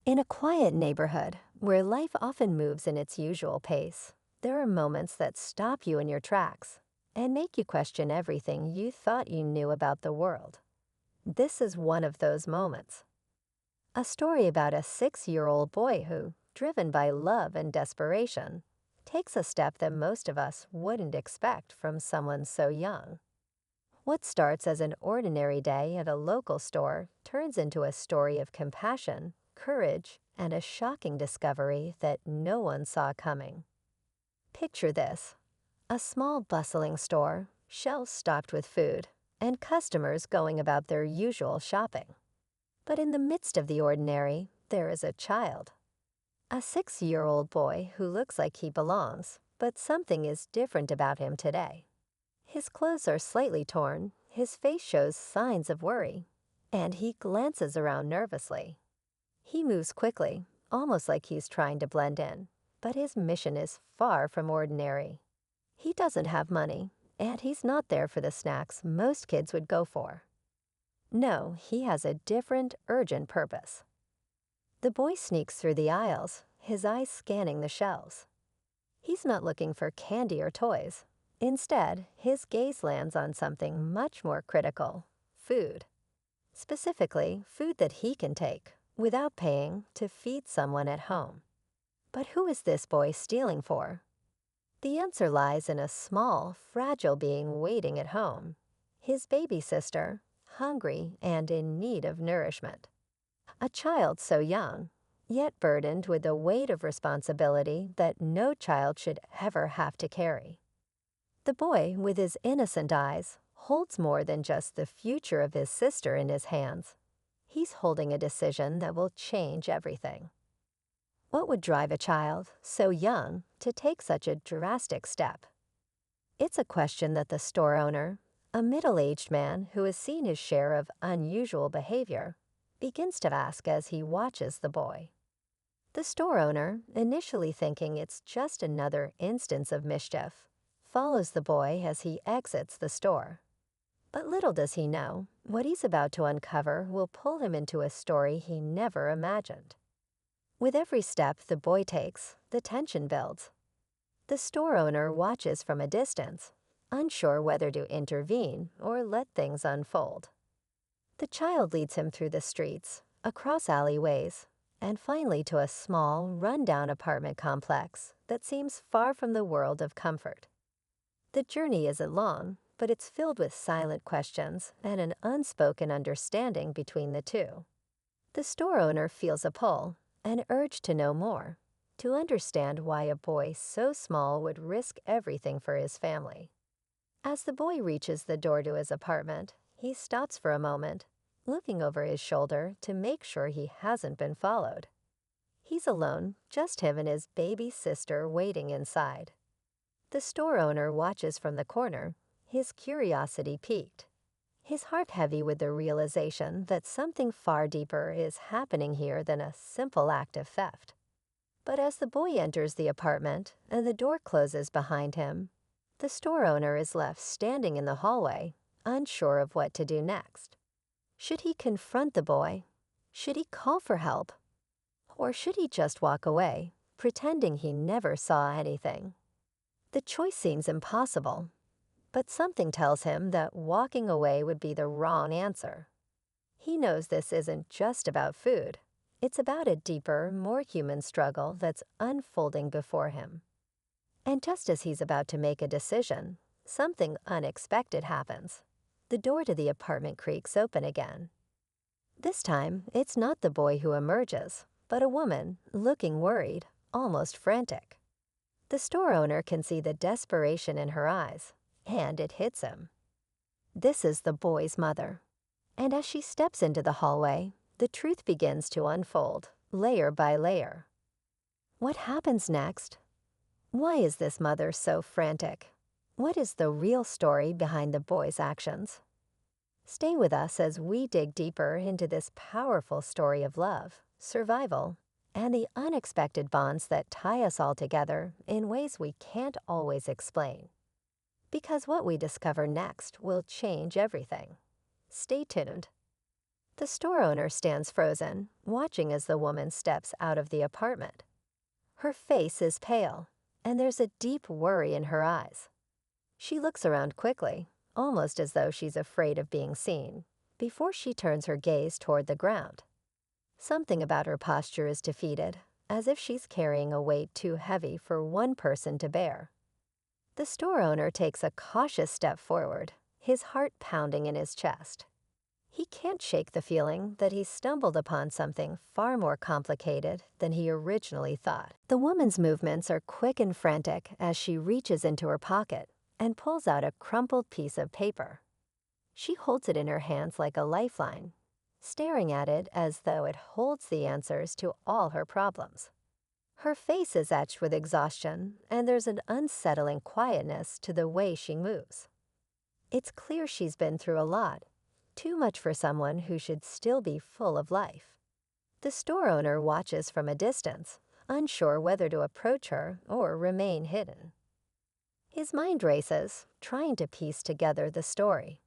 In a quiet neighborhood where life often moves in its usual pace, there are moments that stop you in your tracks and make you question everything you thought you knew about the world. This is one of those moments. A story about a 6-year-old boy who, driven by love and desperation, takes a step that most of us wouldn't expect from someone so young. What starts as an ordinary day at a local store turns into a story of compassion, courage, and a shocking discovery that no one saw coming. Picture this: a small bustling store, shelves stocked with food, and customers going about their usual shopping. But in the midst of the ordinary, there is a child. A 6-year-old boy who looks like he belongs, but something is different about him today. His clothes are slightly torn, his face shows signs of worry, and he glances around nervously. He moves quickly, almost like he's trying to blend in, but his mission is far from ordinary. He doesn't have money, and he's not there for the snacks most kids would go for. No, he has a different, urgent purpose. The boy sneaks through the aisles, his eyes scanning the shelves. He's not looking for candy or toys. Instead, his gaze lands on something much more critical: food. Specifically, food that he can take, without paying, to feed someone at home. But who is this boy stealing for? The answer lies in a small, fragile being waiting at home. His baby sister, hungry and in need of nourishment. A child so young, yet burdened with the weight of responsibility that no child should ever have to carry. The boy, with his innocent eyes, holds more than just the future of his sister in his hands. He's holding a decision that will change everything. What would drive a child, so young, to take such a drastic step? It's a question that the store owner, a middle-aged man who has seen his share of unusual behavior, begins to ask as he watches the boy. The store owner, initially thinking it's just another instance of mischief, follows the boy as he exits the store. But little does he know, what he's about to uncover will pull him into a story he never imagined. With every step the boy takes, the tension builds. The store owner watches from a distance, unsure whether to intervene or let things unfold. The child leads him through the streets, across alleyways, and finally to a small, run-down apartment complex that seems far from the world of comfort. The journey isn't long, but it's filled with silent questions and an unspoken understanding between the two. The store owner feels a pull, an urge to know more, to understand why a boy so small would risk everything for his family. As the boy reaches the door to his apartment, he stops for a moment, looking over his shoulder to make sure he hasn't been followed. He's alone, just him and his baby sister waiting inside. The store owner watches from the corner, his curiosity piqued, his heart heavy with the realization that something far deeper is happening here than a simple act of theft. But as the boy enters the apartment and the door closes behind him, the store owner is left standing in the hallway, unsure of what to do next. Should he confront the boy? Should he call for help? Or should he just walk away, pretending he never saw anything? The choice seems impossible, but something tells him that walking away would be the wrong answer. He knows this isn't just about food. It's about a deeper, more human struggle that's unfolding before him. And just as he's about to make a decision, something unexpected happens. The door to the apartment creaks open again. This time, it's not the boy who emerges, but a woman, looking worried, almost frantic. The store owner can see the desperation in her eyes, and it hits him. This is the boy's mother. And as she steps into the hallway, the truth begins to unfold, layer by layer. What happens next? Why is this mother so frantic? What is the real story behind the boy's actions? Stay with us as we dig deeper into this powerful story of love, survival, and the unexpected bonds that tie us all together in ways we can't always explain. Because what we discover next will change everything. Stay tuned. The store owner stands frozen, watching as the woman steps out of the apartment. Her face is pale, and there's a deep worry in her eyes. She looks around quickly, almost as though she's afraid of being seen, before she turns her gaze toward the ground. Something about her posture is defeated, as if she's carrying a weight too heavy for one person to bear. The store owner takes a cautious step forward, his heart pounding in his chest. He can't shake the feeling that he's stumbled upon something far more complicated than he originally thought. The woman's movements are quick and frantic as she reaches into her pocket and pulls out a crumpled piece of paper. She holds it in her hands like a lifeline, staring at it as though it holds the answers to all her problems. Her face is etched with exhaustion, and there's an unsettling quietness to the way she moves. It's clear she's been through a lot, too much for someone who should still be full of life. The store owner watches from a distance, unsure whether to approach her or remain hidden. His mind races, trying to piece together the story.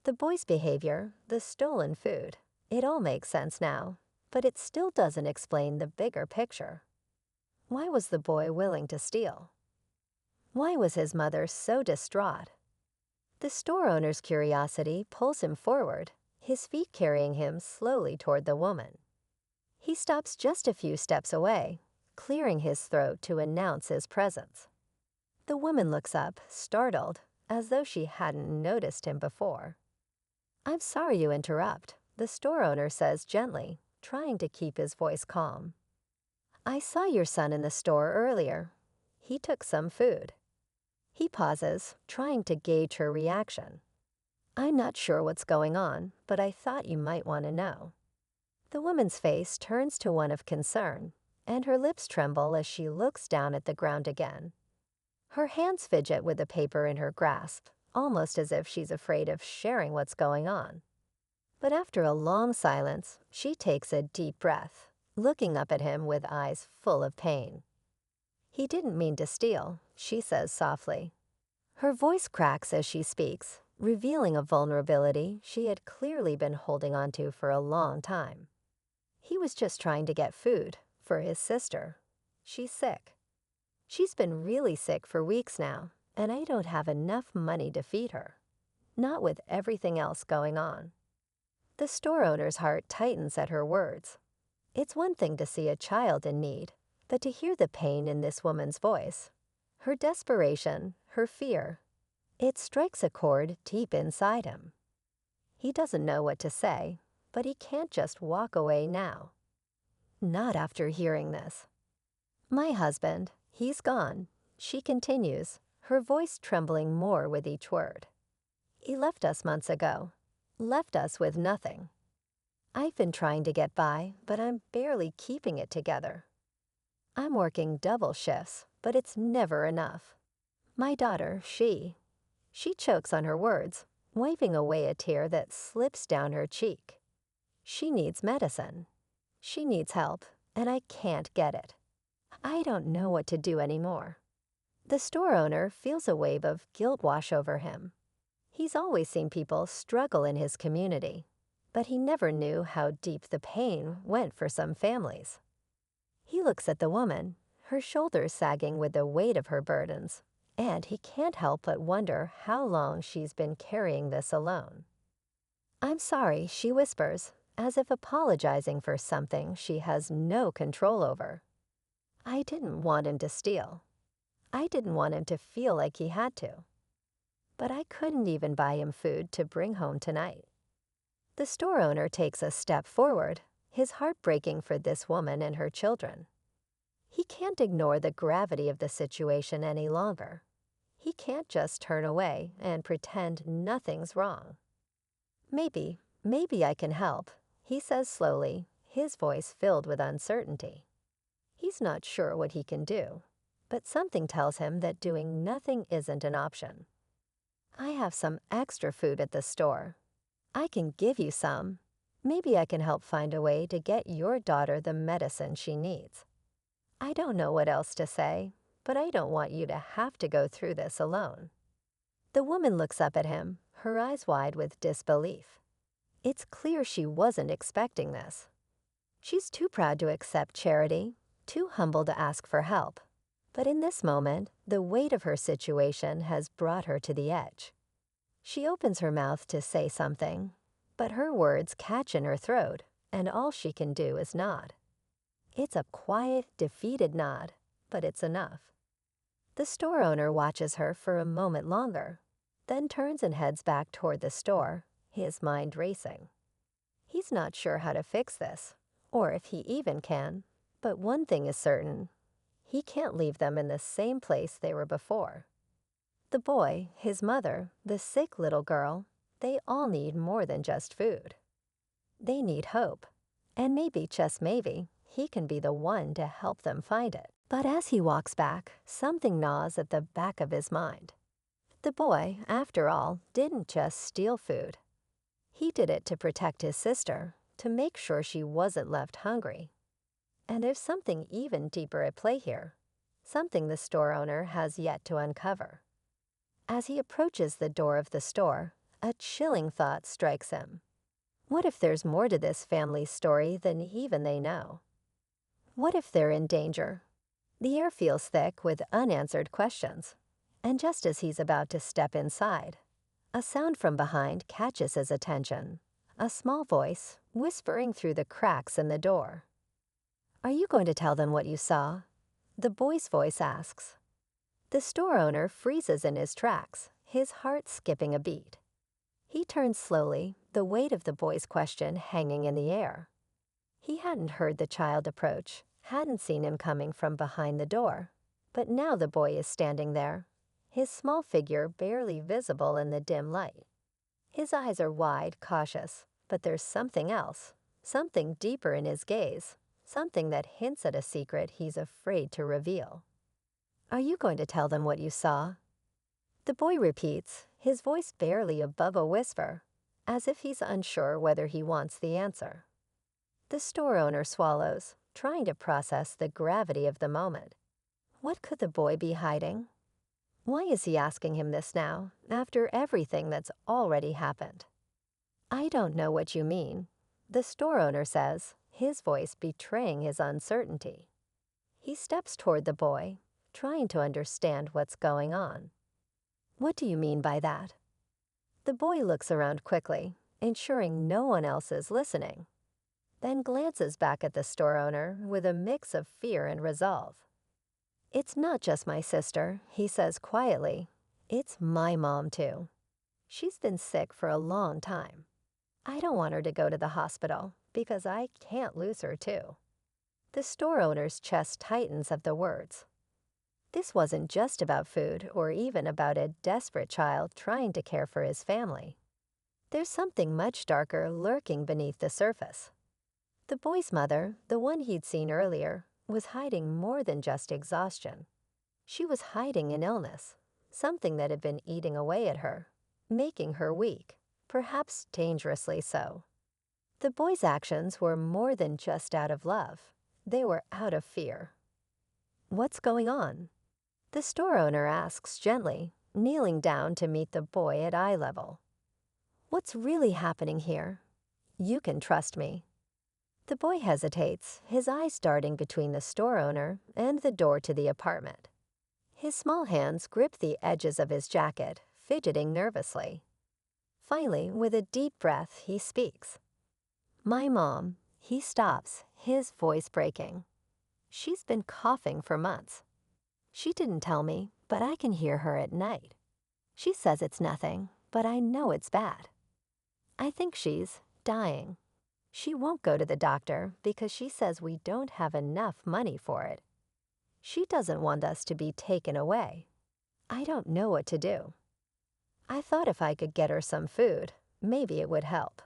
The boy's behavior, the stolen food, it all makes sense now, but it still doesn't explain the bigger picture. Why was the boy willing to steal? Why was his mother so distraught? The store owner's curiosity pulls him forward, his feet carrying him slowly toward the woman. He stops just a few steps away, clearing his throat to announce his presence. The woman looks up, startled, as though she hadn't noticed him before. "I'm sorry to interrupt," the store owner says gently, trying to keep his voice calm. "I saw your son in the store earlier. He took some food." He pauses, trying to gauge her reaction. "I'm not sure what's going on, but I thought you might want to know." The woman's face turns to one of concern, and her lips tremble as she looks down at the ground again. Her hands fidget with the paper in her grasp, almost as if she's afraid of sharing what's going on. But after a long silence, she takes a deep breath, looking up at him with eyes full of pain. "He didn't mean to steal," she says softly. Her voice cracks as she speaks, revealing a vulnerability she had clearly been holding onto for a long time. "He was just trying to get food for his sister. She's sick. She's been really sick for weeks now, and I don't have enough money to feed her. Not with everything else going on." The store owner's heart tightens at her words. It's one thing to see a child in need, but to hear the pain in this woman's voice, her desperation, her fear, it strikes a chord deep inside him. He doesn't know what to say, but he can't just walk away now. Not after hearing this. "My husband, he's gone," she continues, her voice trembling more with each word. "He left us months ago. Left us with nothing. I've been trying to get by, but I'm barely keeping it together. I'm working double shifts, but it's never enough. My daughter, she chokes on her words, wiping away a tear that slips down her cheek. She needs medicine. She needs help, and I can't get it. I don't know what to do anymore." The store owner feels a wave of guilt wash over him. He's always seen people struggle in his community, but he never knew how deep the pain went for some families. He looks at the woman, her shoulders sagging with the weight of her burdens, and he can't help but wonder how long she's been carrying this alone. "I'm sorry," she whispers, as if apologizing for something she has no control over. "I didn't want him to steal. I didn't want him to feel like he had to. But I couldn't even buy him food to bring home tonight." The store owner takes a step forward, his heart breaking for this woman and her children. He can't ignore the gravity of the situation any longer. He can't just turn away and pretend nothing's wrong. Maybe I can help," he says slowly, his voice filled with uncertainty. He's not sure what he can do, but something tells him that doing nothing isn't an option. "I have some extra food at the store. I can give you some. Maybe I can help find a way to get your daughter the medicine she needs. I don't know what else to say, but I don't want you to have to go through this alone." The woman looks up at him, her eyes wide with disbelief. It's clear she wasn't expecting this. She's too proud to accept charity, too humble to ask for help. But in this moment, the weight of her situation has brought her to the edge. She opens her mouth to say something, but her words catch in her throat, and all she can do is nod. It's a quiet, defeated nod, but it's enough. The store owner watches her for a moment longer, then turns and heads back toward the store, his mind racing. He's not sure how to fix this, or if he even can, but one thing is certain. He can't leave them in the same place they were before. The boy, his mother, the sick little girl, they all need more than just food. They need hope, and maybe, just maybe, he can be the one to help them find it. But as he walks back, something gnaws at the back of his mind. The boy, after all, didn't just steal food. He did it to protect his sister, to make sure she wasn't left hungry. And there's something even deeper at play here, something the store owner has yet to uncover. As he approaches the door of the store, a chilling thought strikes him. What if there's more to this family's story than even they know? What if they're in danger? The air feels thick with unanswered questions, and just as he's about to step inside, a sound from behind catches his attention, a small voice whispering through the cracks in the door. "Are you going to tell them what you saw?" the boy's voice asks. The store owner freezes in his tracks, his heart skipping a beat. He turns slowly, the weight of the boy's question hanging in the air. He hadn't heard the child approach, hadn't seen him coming from behind the door, but now the boy is standing there, his small figure barely visible in the dim light. His eyes are wide, cautious, but there's something else, something deeper in his gaze, something that hints at a secret he's afraid to reveal. "Are you going to tell them what you saw?" The boy repeats, his voice barely above a whisper, as if he's unsure whether he wants the answer. The store owner swallows, trying to process the gravity of the moment. What could the boy be hiding? Why is he asking him this now, after everything that's already happened? "I don't know what you mean," the store owner says, his voice betraying his uncertainty. He steps toward the boy, trying to understand what's going on. "What do you mean by that?" The boy looks around quickly, ensuring no one else is listening, then glances back at the store owner with a mix of fear and resolve. "It's not just my sister," he says quietly. "It's my mom, too. She's been sick for a long time. I don't want her to go to the hospital because I can't lose her, too." The store owner's chest tightens at the words. This wasn't just about food or even about a desperate child trying to care for his family. There's something much darker lurking beneath the surface. The boy's mother, the one he'd seen earlier, was hiding more than just exhaustion. She was hiding an illness, something that had been eating away at her, making her weak, perhaps dangerously so. The boy's actions were more than just out of love. They were out of fear. "What's going on?" the store owner asks gently, kneeling down to meet the boy at eye level. "What's really happening here? You can trust me." The boy hesitates, his eyes darting between the store owner and the door to the apartment. His small hands grip the edges of his jacket, fidgeting nervously. Finally, with a deep breath, he speaks. "My mom," he stops, his voice breaking. "She's been coughing for months. She didn't tell me, but I can hear her at night. She says it's nothing, but I know it's bad. I think she's dying. She won't go to the doctor because she says we don't have enough money for it. She doesn't want us to be taken away. I don't know what to do. I thought if I could get her some food, maybe it would help."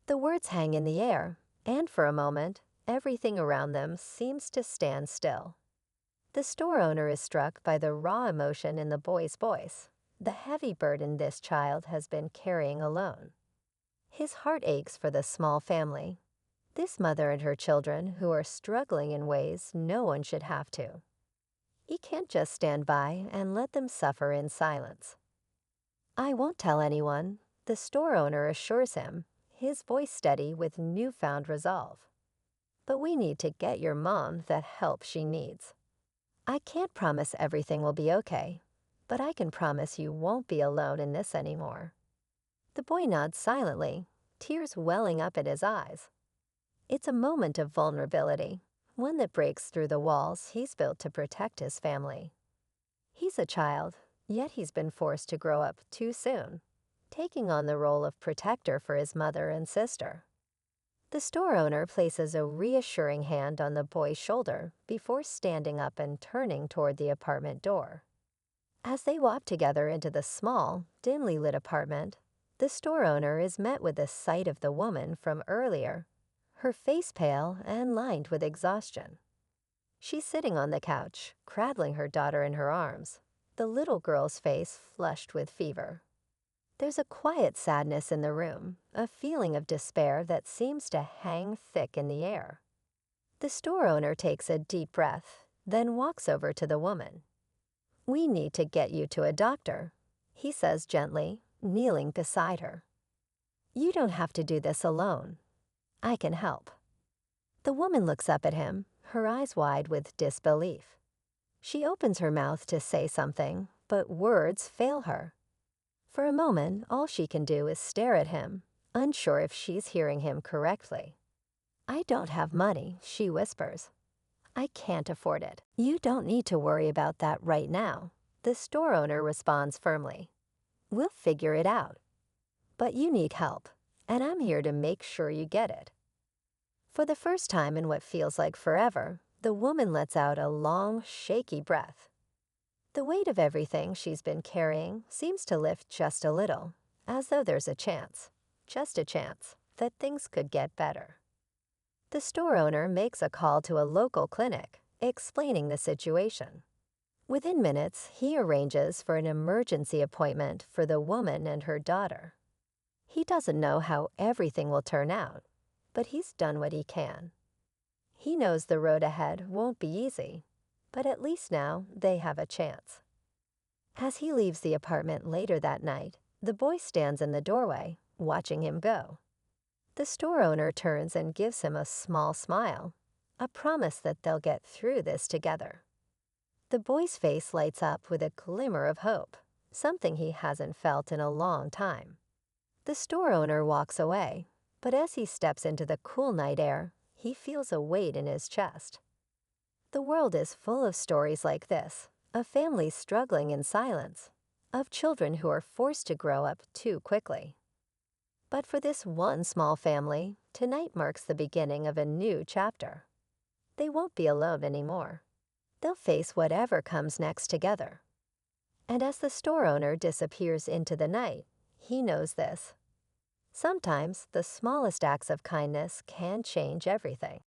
The words hang in the air, and for a moment, everything around them seems to stand still. The store owner is struck by the raw emotion in the boy's voice, the heavy burden this child has been carrying alone. His heart aches for the small family, this mother and her children who are struggling in ways no one should have to. He can't just stand by and let them suffer in silence. "I won't tell anyone," the store owner assures him, his voice steady with newfound resolve. "But we need to get your mom the help she needs. I can't promise everything will be okay, but I can promise you won't be alone in this anymore." The boy nods silently, tears welling up in his eyes. It's a moment of vulnerability, one that breaks through the walls he's built to protect his family. He's a child, yet he's been forced to grow up too soon, taking on the role of protector for his mother and sister. The store owner places a reassuring hand on the boy's shoulder before standing up and turning toward the apartment door. As they walk together into the small, dimly lit apartment, the store owner is met with the sight of the woman from earlier, her face pale and lined with exhaustion. She's sitting on the couch, cradling her daughter in her arms, the little girl's face flushed with fever. There's a quiet sadness in the room, a feeling of despair that seems to hang thick in the air. The store owner takes a deep breath, then walks over to the woman. "We need to get you to a doctor," he says gently, kneeling beside her. "You don't have to do this alone. I can help." The woman looks up at him, her eyes wide with disbelief. She opens her mouth to say something, but words fail her. For a moment, all she can do is stare at him, unsure if she's hearing him correctly. "I don't have money," she whispers. "I can't afford it." "You don't need to worry about that right now," the store owner responds firmly. "We'll figure it out. But you need help, and I'm here to make sure you get it." For the first time in what feels like forever, the woman lets out a long, shaky breath. The weight of everything she's been carrying seems to lift just a little, as though there's a chance, just a chance, that things could get better. The store owner makes a call to a local clinic, explaining the situation. Within minutes, he arranges for an emergency appointment for the woman and her daughter. He doesn't know how everything will turn out, but he's done what he can. He knows the road ahead won't be easy, but at least now they have a chance. As he leaves the apartment later that night, the boy stands in the doorway, watching him go. The store owner turns and gives him a small smile, a promise that they'll get through this together. The boy's face lights up with a glimmer of hope, something he hasn't felt in a long time. The store owner walks away, but as he steps into the cool night air, he feels a weight in his chest. The world is full of stories like this, of families struggling in silence, of children who are forced to grow up too quickly. But for this one small family, tonight marks the beginning of a new chapter. They won't be alone anymore. They'll face whatever comes next together. And as the store owner disappears into the night, he knows this. Sometimes the smallest acts of kindness can change everything.